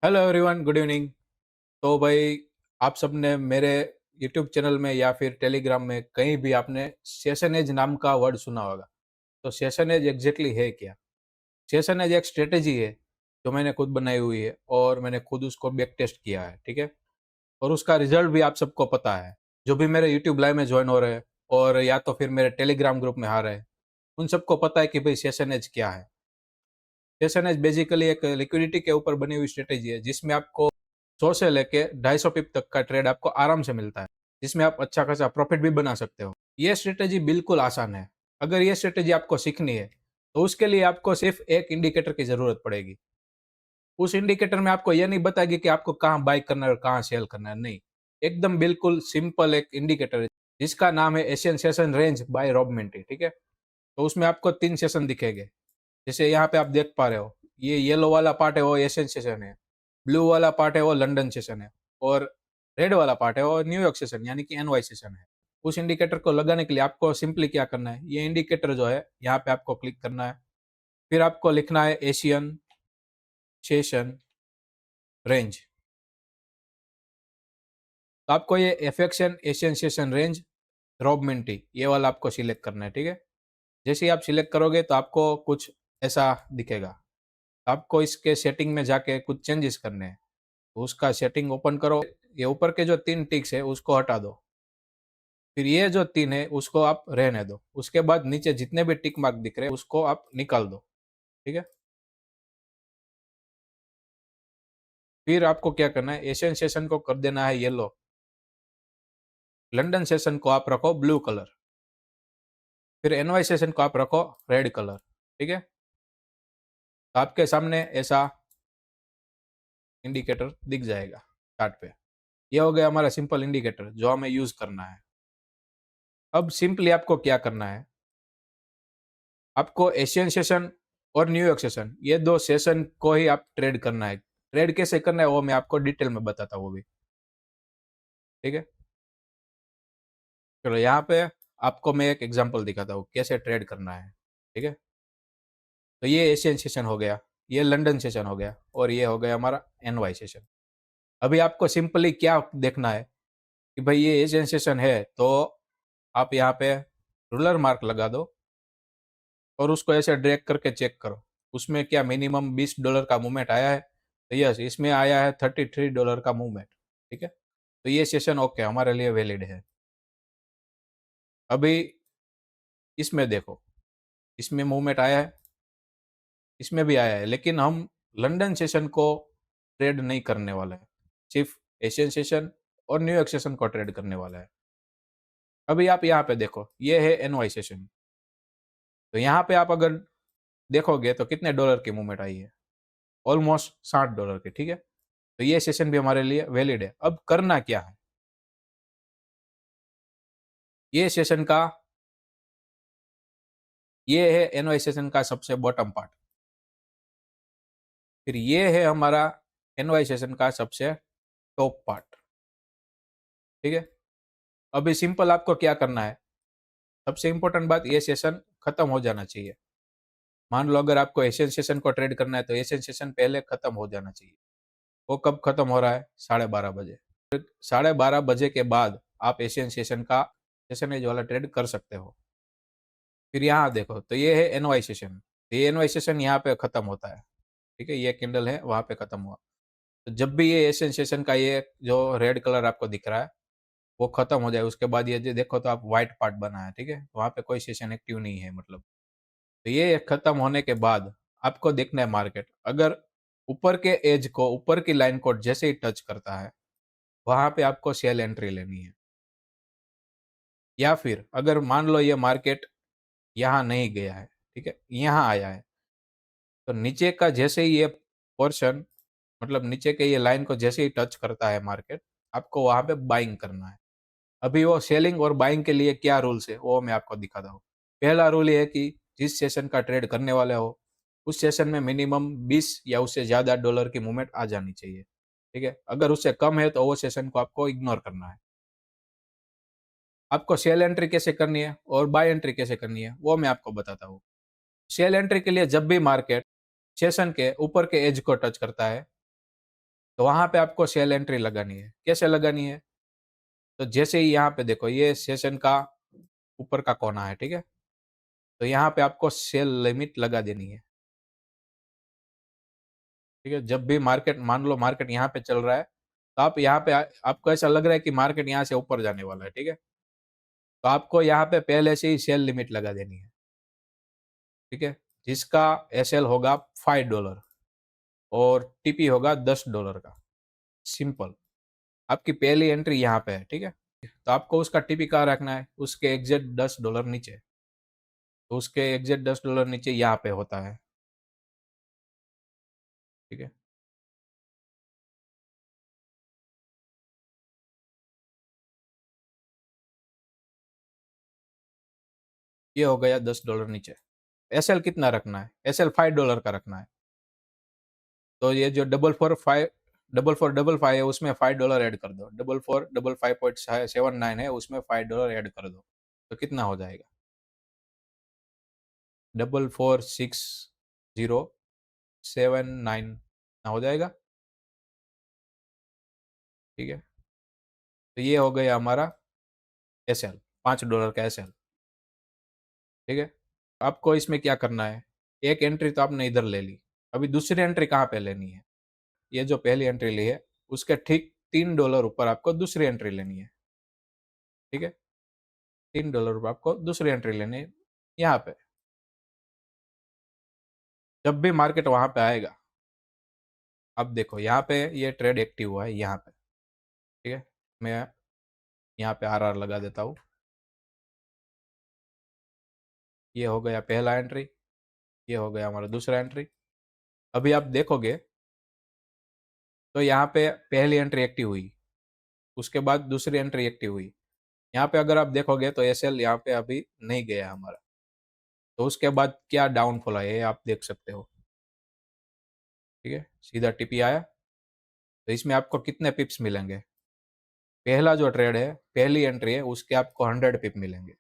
Hello everyone, good evening. तो भाई, आप सबने मेरे यूट्यूब चैनल में या फिर टेलीग्राम में कहीं भी आपने सेशन एज नाम का वर्ड सुना होगा। तो सेशन एज एग्जैक्टली है क्या? सेशन एज एक स्ट्रेटेजी है जो मैंने खुद बनाई हुई है और मैंने खुद उसको बैक टेस्ट किया है, ठीक है। और उसका रिजल्ट भी आप सबको पता है। जो भी मेरे यूट्यूब लाइव में ज्वाइन हो रहे हैं और या तो फिर मेरे टेलीग्राम ग्रुप में आ रहे हैं, उन सबको पता है कि भाई सेशन एज क्या है। सेशन एज बेसिकली एक लिक्विडिटी के ऊपर बनी हुई स्ट्रेटेजी है जिसमें आपको 100 से लेके 250 पिप तक का ट्रेड आपको आराम से मिलता है, जिसमें आप अच्छा खासा प्रॉफिट भी बना सकते हो। ये स्ट्रेटेजी बिल्कुल आसान है। अगर ये स्ट्रेटेजी आपको सीखनी है तो उसके लिए आपको सिर्फ एक इंडिकेटर की जरूरत पड़ेगी। उस इंडिकेटर में आपको ये नहीं बताएगी कि आपको कहाँ बाय करना है और कहाँ सेल करना है, नहीं। एकदम बिल्कुल सिंपल एक इंडिकेटर है जिसका नाम है Asian session range by Rob Minty, ठीक है। तो उसमें आपको 3 सेशन दिखेंगे। जैसे यहाँ पे आप देख पा रहे हो, ये येलो वाला पार्ट है वो एशियन सेशन है, ब्लू वाला पार्ट है वो लंदन सेशन है, और रेड वाला पार्ट है वो न्यूयॉर्क सेशन यानी कि एनवाई सेशन है। उस इंडिकेटर को लगाने के लिए आपको सिंपली क्या करना है, ये इंडिकेटर जो है यहाँ पे आपको क्लिक करना है। फिर आपको लिखना है एशियन सेशन रेंज। तो आपको ये एफएक्शन एशियन सेशन रेंज रॉब मिंटी ये वाला आपको सिलेक्ट करना है, ठीक है। जैसे ही आप सिलेक्ट करोगे तो आपको कुछ ऐसा दिखेगा। आपको इसके सेटिंग में जाके कुछ चेंजेस करने हैं। तो उसका सेटिंग ओपन करो, ये ऊपर के जो 3 टिक्स है उसको हटा दो। फिर ये जो 3 है उसको आप रहने दो। उसके बाद नीचे जितने भी टिक मार्क दिख रहे हैं उसको आप निकाल दो, ठीक है। फिर आपको क्या करना है, एशियन सेशन को कर देना है येलो, लंदन सेशन को आप रखो ब्लू कलर, फिर एनवाई सेशन को आप रखो रेड कलर, ठीक है। तो आपके सामने ऐसा इंडिकेटर दिख जाएगा चार्ट पे। ये हो गया हमारा सिंपल इंडिकेटर जो हमें यूज करना है। अब सिंपली आपको क्या करना है, आपको एशियन सेशन और न्यूयॉर्क सेशन ये दो सेशन को ही आप ट्रेड करना है। ट्रेड कैसे करना है वो मैं आपको डिटेल में बताता हूँ वो भी, ठीक है। चलो यहाँ पे आपको मैं एक एग्जांपल दिखाता हूँ कैसे ट्रेड करना है, ठीक है। तो ये एशियन सेशन हो गया, ये लंदन सेशन हो गया और ये हो गया हमारा एनवाई सेशन। अभी आपको सिंपली क्या देखना है कि भाई ये एशियन सेशन है तो आप यहाँ पे रूलर मार्क लगा दो और उसको ऐसे ड्रैग करके चेक करो उसमें क्या मिनिमम $20 का मूवमेंट आया है। तो यस, इसमें आया है $33 का मूवमेंट, ठीक है। तो ये सेशन ओके हमारे लिए वैलिड है। अभी इसमें देखो, इसमें मूवमेंट आया है, इसमें भी आया है, लेकिन हम लंदन सेशन को ट्रेड नहीं करने वाला है, सिर्फ एशियन सेशन और न्यूयॉर्क सेशन को ट्रेड करने वाला है। अभी आप यहाँ पे देखो, ये है एनवाई सेशन। तो यहाँ पे आप अगर देखोगे तो कितने डॉलर की मूवमेंट आई है, ऑलमोस्ट $60 की, ठीक है। तो ये सेशन भी हमारे लिए वैलिड है। अब करना क्या है, ये सेशन का, ये है एनवाई सेशन का सबसे बॉटम पार्ट। फिर ये है हमारा एनवाई सेशन का सबसे टॉप पार्ट, ठीक है। अभी सिंपल आपको क्या करना है, सबसे इंपॉर्टेंट बात, ये सेशन खत्म हो जाना चाहिए। मान लो अगर आपको एशियन सेशन को ट्रेड करना है तो एशियन सेशन पहले खत्म हो जाना चाहिए। वो कब खत्म हो रहा है, 12:30 बजे। 12:30 बजे के बाद आप एशियन सेशन का सेशन एज वाला ट्रेड कर सकते हो। फिर यहाँ देखो, तो ये है एनवाई सेशन। ये एनवाई सेशन यहाँ पे खत्म होता है, ठीक है। ये कैंडल है वहां पे खत्म हुआ। तो जब भी ये एशियन सेशन का ये जो रेड कलर आपको दिख रहा है वो खत्म हो जाए, उसके बाद ये जो देखो तो आप व्हाइट पार्ट बना है, ठीक है। वहां पे कोई सेशन एक्टिव नहीं है मतलब। तो ये खत्म होने के बाद आपको देखना है मार्केट अगर ऊपर के एज को, ऊपर की लाइन को जैसे ही टच करता है वहां पे आपको सेल एंट्री लेनी है। या फिर अगर मान लो ये मार्केट यहाँ नहीं गया है, ठीक है, यहाँ आया है, तो नीचे का जैसे ही ये पोर्शन, मतलब नीचे के ये लाइन को जैसे ही टच करता है मार्केट, आपको वहां पे बाइंग करना है। अभी वो सेलिंग और बाइंग के लिए क्या रूल्स है वो मैं आपको दिखाता हूँ। पहला रूल ये है कि जिस सेशन का ट्रेड करने वाले हो उस सेशन में मिनिमम 20 या उससे ज्यादा डॉलर की मूवमेंट आ जानी चाहिए, ठीक है। अगर उससे कम है तो वो सेशन को आपको इग्नोर करना है। आपको सेल एंट्री कैसे करनी है और बाय एंट्री कैसे करनी है वो मैं आपको बताता हूँ। सेल एंट्री के लिए जब भी मार्केट सेशन के ऊपर के एज को टच करता है तो वहां पे आपको सेल एंट्री लगानी है। कैसे लगानी है? तो जैसे ही यहाँ पे देखो, ये सेशन का ऊपर का कोना है, ठीक है। तो यहाँ पे आपको सेल लिमिट लगा देनी है, ठीक है। जब भी मार्केट, मान लो मार्केट यहाँ पे चल रहा है, तो आप यहाँ पे आपको ऐसा लग रहा है कि मार्केट यहाँ से ऊपर जाने वाला है, ठीक है। तो आपको यहाँ पे पहले से ही सेल लिमिट लगा देनी है, ठीक है। जिसका एसएल होगा $5 और टीपी होगा $10 का। सिंपल। आपकी पहली एंट्री यहाँ पे है, ठीक है। तो आपको उसका टीपी कहाँ रखना है? उसके एग्जैक्ट $10 नीचे। तो उसके एग्जैक्ट $10 नीचे यहाँ पे होता है, ठीक है। ये हो गया $10 नीचे। एसएल कितना रखना है? एसएल $5 का रखना है। तो ये जो 445 है उसमें $5 ऐड कर दो। 4455.79 है, उसमें $5 ऐड कर दो। तो कितना हो जाएगा? 446079 हो जाएगा, ठीक है। तो ये हो गया हमारा एसएल, $5 का एसएल, ठीक है। आपको इसमें क्या करना है? एक एंट्री तो आपने इधर ले ली, अभी दूसरी एंट्री कहाँ पे लेनी है? ये जो पहली एंट्री ली है उसके ठीक $3 ऊपर आपको दूसरी एंट्री लेनी है, ठीक है। $3 ऊपर आपको दूसरी एंट्री लेनी है यहाँ पे। जब भी मार्केट वहां पे आएगा, अब देखो यहाँ पे ये ट्रेड एक्टिव हुआ है यहाँ पे, ठीक है। मैं यहाँ पे आर आर लगा देता हूँ। ये हो गया पहला एंट्री, ये हो गया हमारा दूसरा एंट्री। अभी आप देखोगे तो यहाँ पे पहली एंट्री एक्टिव हुई, उसके बाद दूसरी एंट्री एक्टिव हुई। यहाँ पे अगर आप देखोगे तो एसएल यहाँ पे अभी नहीं गया हमारा। तो उसके बाद क्या डाउनफॉल है ये आप देख सकते हो, ठीक है। सीधा टीपी आया। तो इसमें आपको कितने पिप्स मिलेंगे? पहला जो ट्रेड है, पहली एंट्री है, उसके आपको 100 पिप मिलेंगे।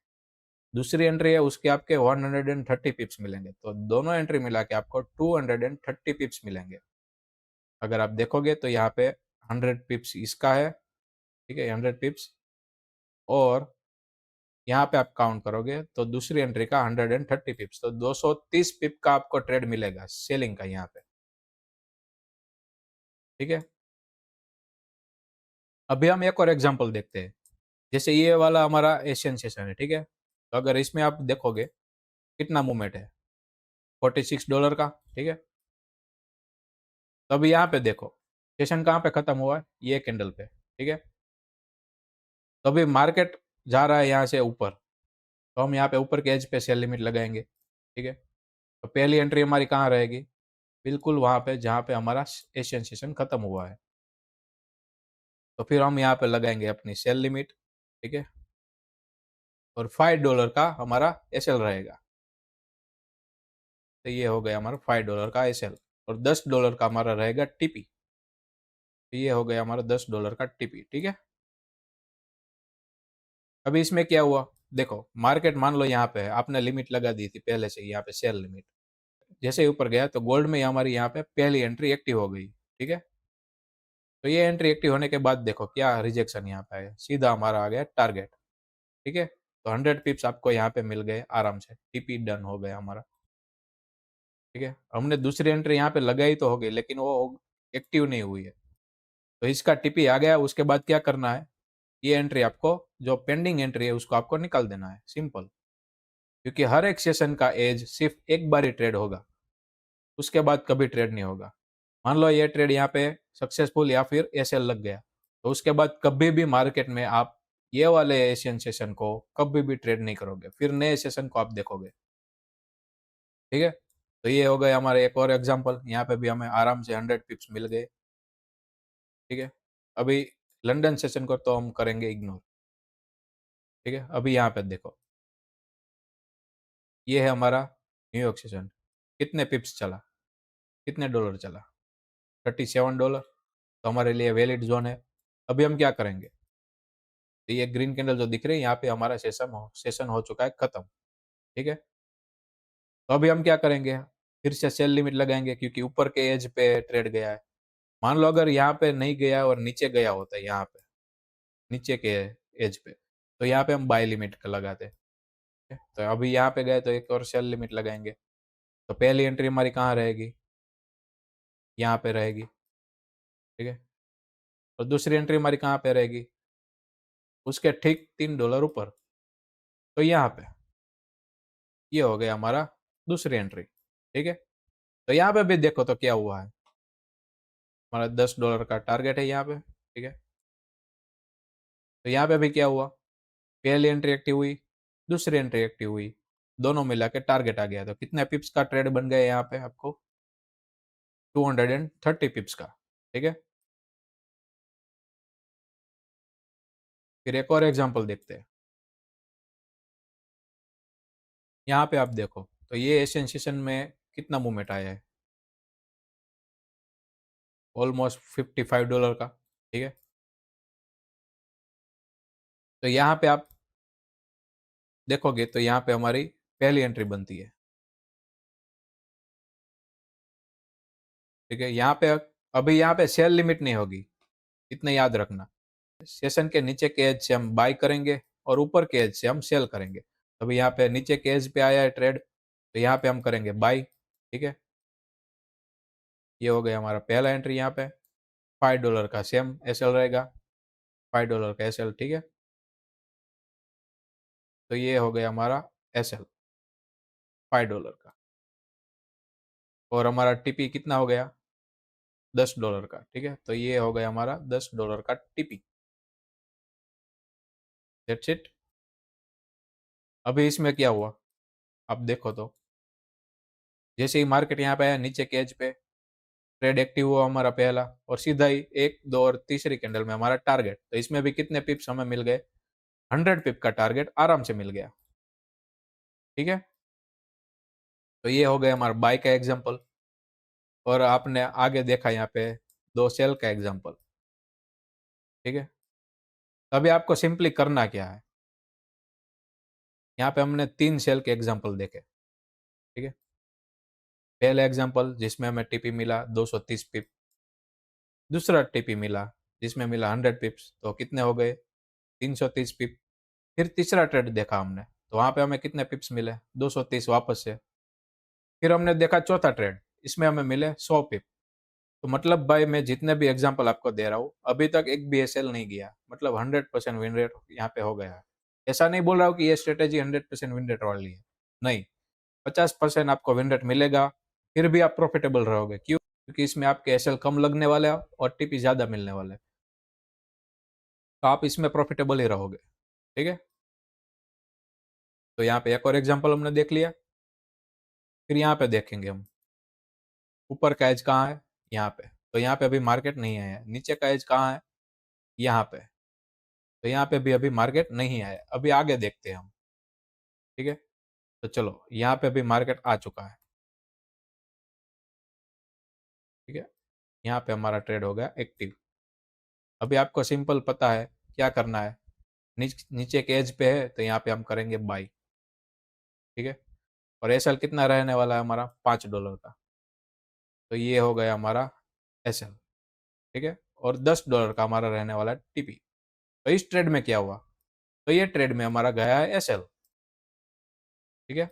दूसरी एंट्री है, उसके आपके 130 पिप्स मिलेंगे। तो दोनों एंट्री मिला के आपको 230 पिप्स मिलेंगे। अगर आप देखोगे तो यहाँ पे 100 पिप्स इसका है, ठीक है, 100 पिप्स। और यहाँ पे आप काउंट करोगे तो दूसरी एंट्री का 130 पिप्स, तो 230 पिप का आपको ट्रेड मिलेगा सेलिंग का यहाँ पे, ठीक है। अभी हम एक और एग्जांपल देखते हैं। जैसे ये वाला हमारा एशियन सेशन है, ठीक है। तो अगर इसमें आप देखोगे कितना मूवमेंट है, $46 का, ठीक है। तो अभी यहाँ पे देखो सेशन कहाँ पे खत्म हुआ है? ये कैंडल पे, ठीक है। तो अभी मार्केट जा रहा है यहाँ से ऊपर, तो हम यहाँ पे ऊपर के एज पे सेल लिमिट लगाएंगे, ठीक है। तो पहली एंट्री हमारी कहाँ रहेगी? बिल्कुल वहां पे जहाँ पे हमारा एशियन सेशन खत्म हुआ है। तो फिर हम यहाँ पे लगाएंगे अपनी सेल लिमिट, ठीक है। और $5 का हमारा एसएल रहेगा। तो ये हो गया हमारा $5 का एसएल। और $10 का हमारा रहेगा टीपी। तो ये हो गया हमारा $10 का टीपी, ठीक है। अभी इसमें क्या हुआ? देखो मार्केट मान लो यहाँ पे है, आपने लिमिट लगा दी थी पहले से यहाँ पे सेल लिमिट। जैसे ही ऊपर गया तो गोल्ड में हमारी यहाँ पे पहली एंट्री एक्टिव हो गई, ठीक है। तो ये एंट्री एक्टिव होने के बाद देखो क्या रिजेक्शन यहाँ पे आया, सीधा हमारा आ गया टारगेट, ठीक है। तो 100 पिप्स आपको यहाँ पे मिल गए आराम से, टीपी डन हो गया हमारा, ठीक है। हमने दूसरी एंट्री यहाँ पे लगाई तो हो गई, लेकिन वो एक्टिव नहीं हुई है। तो इसका टीपी आ गया। उसके बाद क्या करना है? ये एंट्री आपको, जो पेंडिंग एंट्री है उसको आपको निकाल देना है, सिंपल। क्योंकि हर एक सेशन का एज सिर्फ एक बार ही ट्रेड होगा, उसके बाद कभी ट्रेड नहीं होगा। मान लो ये ट्रेड यहाँ पे सक्सेसफुल या फिर एसएल लग गया, तो उसके बाद कभी भी मार्केट में आप ये वाले एशियन सेशन को कभी भी ट्रेड नहीं करोगे, फिर नए सेशन को आप देखोगे, ठीक है। तो ये हो गया हमारे एक और एग्जांपल। यहाँ पे भी हमें आराम से 100 पिप्स मिल गए, ठीक है। अभी लंदन सेशन को तो हम करेंगे इग्नोर, ठीक है। अभी यहाँ पे देखो, ये है हमारा न्यूयॉर्क सेशन। कितने पिप्स चला, कितने डॉलर चला? $37। तो हमारे लिए वैलिड जोन है। अभी हम क्या करेंगे? तो ये ग्रीन कैंडल जो दिख रही है, यहाँ पे हमारा सेशन हो चुका है खत्म, ठीक है। तो अभी हम क्या करेंगे? फिर से सेल लिमिट लगाएंगे, क्योंकि ऊपर के एज पे ट्रेड गया है। मान लो अगर यहाँ पे नहीं गया और नीचे गया होता है, यहाँ पे नीचे के एज पे, तो यहाँ पे हम बाय लिमिट लगाते। तो अभी यहाँ पे गए तो एक और सेल लिमिट लगाएंगे। तो पहली एंट्री हमारी कहाँ रहेगी, यहाँ पे रहेगी, ठीक है। और दूसरी एंट्री हमारी कहाँ पे रहेगी, उसके ठीक $3 ऊपर, तो यहाँ पे। ये हो गया हमारा दूसरी एंट्री, ठीक है। तो यहाँ पे भी देखो तो क्या हुआ है, हमारा $10 का टारगेट है यहाँ पे, ठीक है। तो यहाँ पे भी क्या हुआ, पहली एंट्री एक्टिव हुई, दूसरी एंट्री एक्टिव हुई, दोनों मिला के टारगेट आ गया। तो कितने पिप्स का ट्रेड बन गया यहाँ पे आपको, 230 पिप्स का, ठीक है। फिर एक और एग्जांपल देखते हैं। यहाँ पे आप देखो तो ये एशियन सेशन में कितना मूवमेंट आया है, ऑलमोस्ट $55 का, ठीक है। तो यहाँ पे आप देखोगे तो यहाँ पे हमारी पहली एंट्री बनती है, ठीक है। यहाँ पे अभी यहाँ पे सेल लिमिट नहीं होगी, इतना याद रखना। सेशन के नीचे के एज से हम बाय करेंगे और ऊपर के एज से हम सेल करेंगे। अभी यहाँ पे नीचे के एज पे आया है ट्रेड, तो यहाँ पे हम करेंगे बाय, ठीक है। ये हो गया हमारा पहला एंट्री। यहाँ पे $5 का सेम एसएल रहेगा, $5 का एसएल, ठीक है। तो ये हो गया हमारा एसएल $5 का। और हमारा टीपी कितना हो गया, $10 का, ठीक है। तो ये हो गया हमारा $10 का टीपी। That's it. अभी इसमें क्या हुआ, आप देखो तो जैसे ही मार्केट यहाँ पे आया नीचे के एज पे, ट्रेड एक्टिव हुआ हमारा पहला, और सीधा ही एक, दो और तीसरी कैंडल में हमारा टारगेट। तो इसमें भी कितने पिप्स हमें मिल गए, 100 पिप का टारगेट आराम से मिल गया, ठीक है। तो ये हो गया हमारा बाय का एग्जाम्पल। और आपने आगे देखा यहाँ पे दो सेल का एग्जाम्पल, ठीक है। तो अभी आपको सिंपली करना क्या है, यहाँ पे हमने 3 सेल के एग्जाम्पल देखे, ठीक है। पहला एग्जाम्पल जिसमें हमें टीपी मिला 230 पिप, दूसरा टीपी मिला जिसमें मिला 100 पिप्स, तो कितने हो गए, 330 पिप। फिर तीसरा ट्रेड देखा हमने, तो वहां पे हमें कितने पिप्स मिले, 230 वापस से। फिर हमने देखा चौथा ट्रेड, इसमें हमें मिले 100 पिप। तो मतलब भाई मैं जितने भी एग्जांपल आपको दे रहा हूँ अभी तक एक भी एसएल नहीं गया, मतलब 100% विन रेट यहाँ पे हो गया है। ऐसा नहीं बोल रहा हूँ कि ये स्ट्रेटेजी 100% विन रेट वाली है, नहीं, 50% आपको विन रेट मिलेगा, फिर भी आप प्रॉफिटेबल रहोगे। क्यों, क्योंकि इसमें आपके एसएल कम लगने वाले हैं और टीपी ज्यादा मिलने वाले हैं, तो आप इसमें प्रॉफिटेबल ही रहोगे, ठीक है। तो यहाँ पे एक और एग्जाम्पल हमने देख लिया। फिर यहाँ पे देखेंगे हम ऊपर का एज कहाँ है, यहाँ पे। तो यहाँ पे अभी मार्केट नहीं आया है। नीचे का एज कहाँ है, यहाँ पे। तो यहाँ पे भी अभी मार्केट नहीं आया, अभी आगे देखते हैं हम, ठीक है। तो चलो यहाँ पे भी मार्केट आ चुका है, ठीक है। यहाँ पे हमारा ट्रेड हो गया एक्टिव। अभी आपको सिंपल पता है क्या करना है, नीचे के एज पे है तो यहाँ पे हम करेंगे बाई, ठीक है। और एसएल कितना रहने वाला है हमारा, $5 का। तो ये हो गया हमारा एसएल, ठीक है। और $10 का हमारा रहने वाला है टीपी। तो इस ट्रेड में क्या हुआ, तो ये ट्रेड में हमारा गया है एसएल, ठीक है।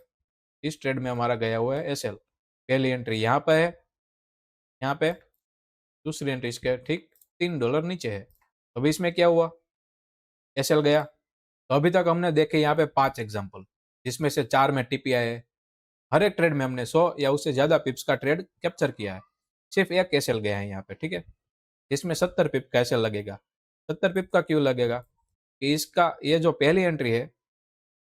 इस ट्रेड में हमारा गया हुआ है एसएल। पहली एंट्री यहाँ पे है, यहाँ पे दूसरी एंट्री इसके ठीक $3 नीचे है। अभी इसमें क्या हुआ, एसएल गया। तो अभी तक हमने देखे यहाँ पे 5 एग्जाम्पल, जिसमें से 4 में टीपी आए। हर एक ट्रेड में हमने 100 या उससे ज्यादा पिप्स का ट्रेड कैप्चर किया है। सिर्फ एक एसएल गया है यहाँ पे, ठीक है। इसमें 70 पिप का एसएल लगेगा। 70 पिप का क्यों लगेगा, कि इसका ये जो पहली एंट्री है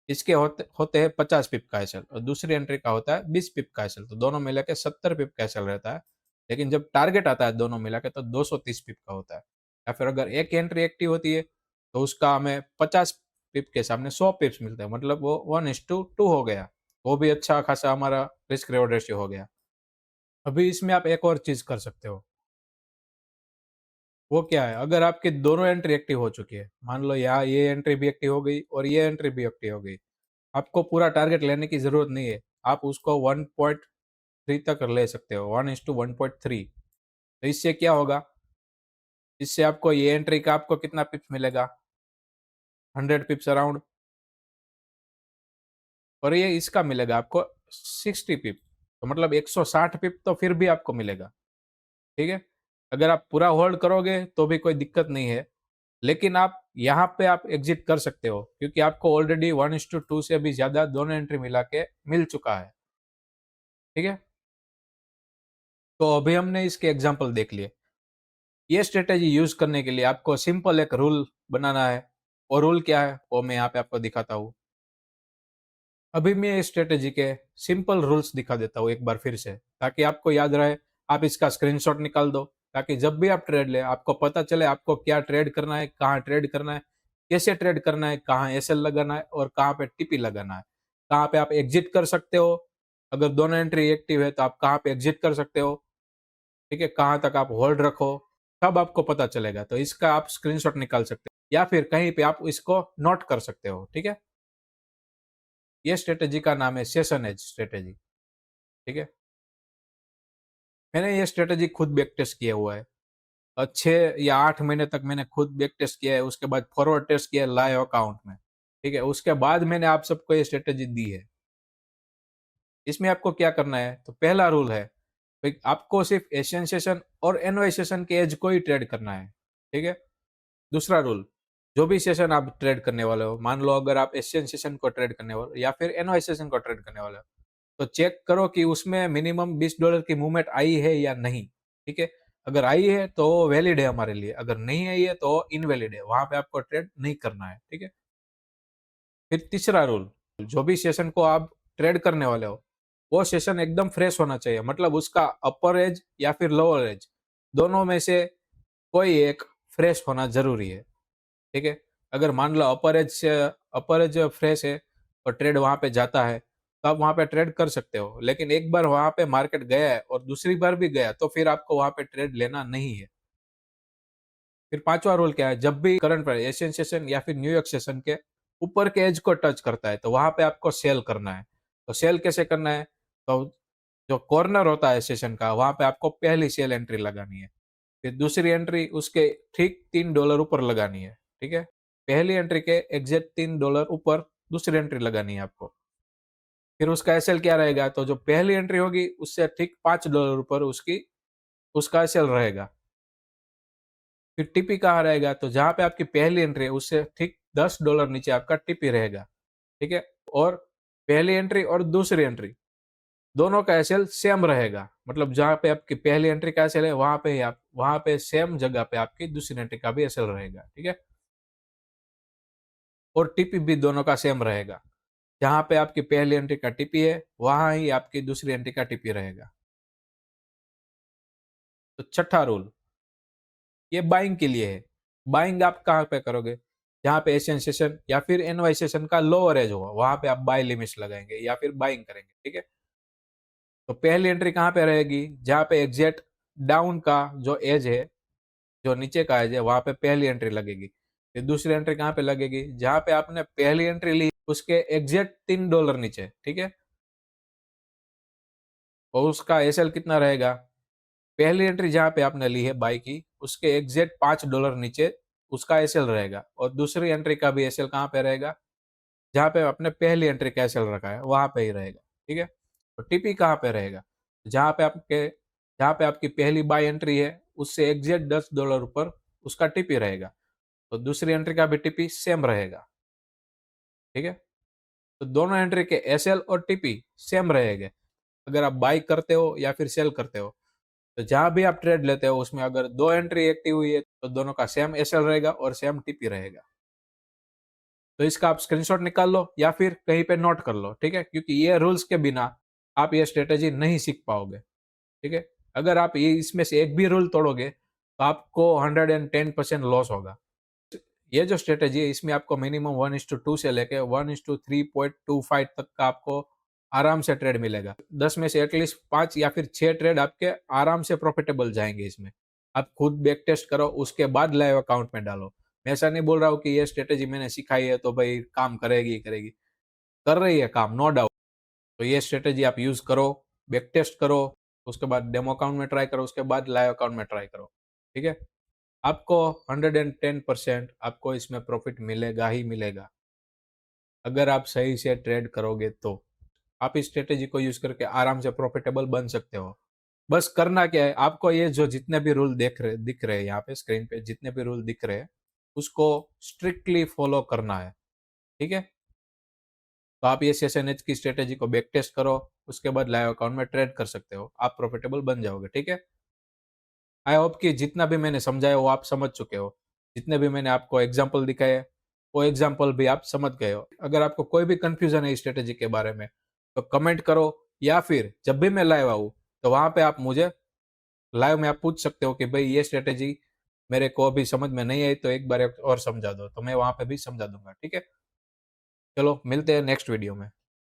इसके होते होते हैं 50 पिप का एसएल, और दूसरी एंट्री का होता है 20 पिप का एसएल। तो दोनों मिला के 70 पिप का एसएल रहता है। लेकिन जब टारगेट आता है दोनों मिला के तो 230 पिप का होता है। या फिर अगर एक एंट्री एक्टिव होती है तो उसका हमें 50 पिप के सामने 100 पिप्स मिलते हैं, मतलब वो 1:2 हो गया। वो भी अच्छा खासा हमारा रिस्क रिवॉर्ड रेशियो हो गया। अभी इसमें आप एक और चीज कर सकते हो, वो क्या है, अगर आपकी दोनों एंट्री एक्टिव हो चुकी है, मान लो यहाँ ये एंट्री भी एक्टिव हो गई और ये एंट्री भी एक्टिव हो गई, आपको पूरा टारगेट लेने की जरूरत नहीं है। आप उसको 1.3 तक ले सकते हो, 1:1.3। तो इससे क्या होगा, इससे आपको ये एंट्री का आपको कितना पिप्स मिलेगा, 100 पिप्स अराउंड, और ये इसका मिलेगा आपको 60 पिप, तो मतलब 160 पिप तो फिर भी आपको मिलेगा। ठीक है, अगर आप पूरा होल्ड करोगे तो भी कोई दिक्कत नहीं है, लेकिन आप यहाँ पे आप एग्जिट कर सकते हो, क्योंकि आपको ऑलरेडी 1:2 से भी ज्यादा दोनों एंट्री मिला के मिल चुका है। ठीक है, तो अभी हमने इसके एग्जाम्पल देख लिए। ये स्ट्रेटेजी यूज करने के लिए आपको सिंपल एक रूल बनाना है, और रूल क्या है वो मैं यहाँ पे आपको दिखाता हूँ। अभी मैं इस स्ट्रेटेजी के सिंपल रूल्स दिखा देता हूँ एक बार फिर से, ताकि आपको याद रहे। आप इसका स्क्रीनशॉट निकाल दो, ताकि जब भी आप ट्रेड ले आपको पता चले आपको क्या ट्रेड करना है, कहाँ ट्रेड करना है, कैसे ट्रेड करना है, कहाँ एसएल लगाना है और कहाँ पे टीपी लगाना है, कहाँ पे आप एग्जिट कर सकते हो। अगर दोनों एंट्री एक्टिव है तो आप कहाँ पे एग्जिट कर सकते हो। ठीक है, कहाँ तक आप होल्ड रखो, सब आपको पता चलेगा। तो इसका आप स्क्रीनशॉट निकाल सकते हो या फिर कहीं पे आप इसको नोट कर सकते हो। ठीक है, ये स्ट्रेटेजी का नाम है सेशन एज स्ट्रेटेजी। ठीक है, मैंने ये स्ट्रेटेजी खुद बैक टेस्ट किया हुआ है, 6 या 8 महीने तक मैंने खुद बैक टेस्ट किया है, उसके बाद फॉरवर्ड टेस्ट किया है लाइव अकाउंट में। ठीक है, उसके बाद मैंने आप सबको ये स्ट्रेटेजी दी है। इसमें आपको क्या करना है, तो पहला रूल है भाई, आपको सिर्फ एशियन सेशन और एनवाई सेशन के एज को ही ट्रेड करना है। ठीक है, दूसरा रूल, जो भी सेशन आप ट्रेड करने वाले हो, मान लो अगर आप एशियन सेशन को ट्रेड करने वाले हो या फिर एनवाई सेशन को ट्रेड करने वाले हो, तो चेक करो कि उसमें मिनिमम $20 की मूवमेंट आई है या नहीं। ठीक है, अगर आई है तो वैलिड है हमारे लिए, अगर नहीं आई है तो इनवैलिड है, वहां पे आपको ट्रेड नहीं करना है। ठीक है, फिर तीसरा रूल, जो भी सेशन को आप ट्रेड करने वाले हो वो सेशन एकदम फ्रेश होना चाहिए, मतलब उसका अपर एज या फिर लोअर एज दोनों में से कोई एक फ्रेश होना जरूरी है। ठीक है, अगर मान लो अपर एज फ्रेश है और ट्रेड वहां पे जाता है, तो आप वहां पे ट्रेड कर सकते हो, लेकिन एक बार वहां पे मार्केट गया है और दूसरी बार भी गया तो फिर आपको वहां पे ट्रेड लेना नहीं है। फिर पांचवा रूल क्या है, जब भी करंट प्राइस एशियन सेशन या फिर न्यूयॉर्क सेशन के ऊपर के एज को टच करता है तो वहां पे आपको सेल करना है। तो सेल कैसे करना है, तो जो कॉर्नर होता है सेशन का वहां पे आपको पहली सेल एंट्री लगानी है, फिर दूसरी एंट्री उसके ठीक $3 ऊपर लगानी है। ठीक है, पहली एंट्री के एग्जैक्ट $3 ऊपर दूसरी एंट्री लगानी है आपको। फिर उसका एसएल क्या रहेगा, तो जो पहली एंट्री होगी उससे ठीक $5 ऊपर उसकी उसका एसएल रहेगा। फिर टीपी कहाँ रहेगा, तो जहां पे आपकी पहली एंट्री है उससे ठीक $10 नीचे आपका टीपी रहेगा। ठीक है, और पहली एंट्री और दूसरी एंट्री दोनों का एसएल सेम रहेगा, मतलब जहां पे आपकी पहली एंट्री का एसएल है वहां पे ही आप वहां पे सेम जगह पे आपकी दूसरी एंट्री का भी एसएल रहेगा। ठीक है, और टीपी भी दोनों का सेम रहेगा, जहां पे आपकी पहली एंट्री का टीपी है वहां ही आपकी दूसरी एंट्री का टीपी रहेगा। तो छठा रूल, ये बाइंग के लिए है। बाइंग आप कहाँ पे करोगे, जहां पे एशियन सेशन या फिर एनवाई सेशन का लोअर एज होगा वहां पे आप बाय लिमिट्स लगाएंगे या फिर बाइंग करेंगे। ठीक है, तो पहली एंट्री कहाँ पे रहेगी, जहां पे एग्जैक्ट डाउन का जो एज है, जो नीचे का एज है वहां पे पहली एंट्री लगेगी। फिर दूसरी एंट्री कहाँ पे लगेगी, जहां पे आपने पहली एंट्री ली उसके एग्जैक्ट $3 नीचे। ठीक है, और उसका एसएल कितना रहेगा, पहली एंट्री जहां पे आपने ली है बाई की उसके एग्जैक्ट $5 नीचे उसका एसएल रहेगा, और दूसरी एंट्री का भी एसएल कहाँ पे रहेगा, जहां पे आपने पहली एंट्री का एसएल रखा है वहां पे ही रहेगा। ठीक है, तो टीपी कहाँ पे रहेगा, जहां पे आपकी पहली बाई एंट्री है उससे एग्जैक्ट $10 ऊपर उसका टीपी रहेगा, तो दूसरी एंट्री का भी टीपी सेम रहेगा। ठीक है, तो दोनों एंट्री के एसएल और टीपी सेम रहेंगे, अगर आप बाई करते हो या फिर सेल करते हो। तो जहां भी आप ट्रेड लेते हो उसमें अगर दो एंट्री एक्टिव हुई है तो दोनों का सेम एसएल रहेगा और सेम टीपी रहेगा। तो इसका आप स्क्रीनशॉट निकाल लो या फिर कहीं पे नोट कर लो। ठीक है, क्योंकि ये रूल्स के बिना आप ये स्ट्रेटेजी नहीं सीख पाओगे। ठीक है, अगर आप ये इसमें से एक भी रूल तोड़ोगे तो आपको 110% लॉस होगा। ये जो स्ट्रेटेजी है इसमें आपको मिनिमम 1:2 से लेके 1:3.25 तक का आपको आराम से ट्रेड मिलेगा। 10 में से एटलीस्ट 5 या फिर 6 ट्रेड आपके आराम से प्रॉफिटेबल जाएंगे इसमें। आप खुद बैक टेस्ट करो उसके बाद लाइव अकाउंट में डालो। मैं ऐसा नहीं बोल रहा हूँ कि ये स्ट्रेटेजी मैंने सिखाई है तो भाई काम करेगी ही करेगी, कर रही है काम नो डाउट। तो ये स्ट्रेटेजी आप यूज करो, बैक टेस्ट करो, उसके बाद डेमो अकाउंट में ट्राई करो, उसके बाद लाइव अकाउंट में ट्राई करो। ठीक है, आपको 110% आपको इसमें प्रॉफिट मिलेगा ही मिलेगा, अगर आप सही से ट्रेड करोगे तो। आप इस स्ट्रेटेजी को यूज करके आराम से प्रॉफिटेबल बन सकते हो। बस करना क्या है, आपको ये जो जितने भी रूल दिख रहे हैं यहाँ पे स्क्रीन पे, जितने भी रूल दिख रहे हैं उसको स्ट्रिक्टली फॉलो करना है। ठीक है, तो आप ये SSNH की स्ट्रेटेजी को बैक टेस्ट करो, उसके बाद लाइव अकाउंट में ट्रेड कर सकते हो, आप प्रॉफिटेबल बन जाओगे। ठीक है, आई होप कि जितना भी मैंने समझाया वो आप समझ चुके हो, जितने भी मैंने आपको एग्जाम्पल दिखाए वो एग्जाम्पल भी आप समझ गए हो। अगर आपको कोई भी कंफ्यूजन है इस स्ट्रेटेजी के बारे में तो कमेंट करो, या फिर जब भी मैं लाइव आऊँ तो वहां पे आप मुझे लाइव में आप पूछ सकते हो कि भाई ये स्ट्रेटेजी मेरे को अभी समझ में नहीं आई तो एक बार और समझा दो, तो मैं वहां पे भी समझा दूंगा। ठीक है, चलो मिलते हैं नेक्स्ट वीडियो में।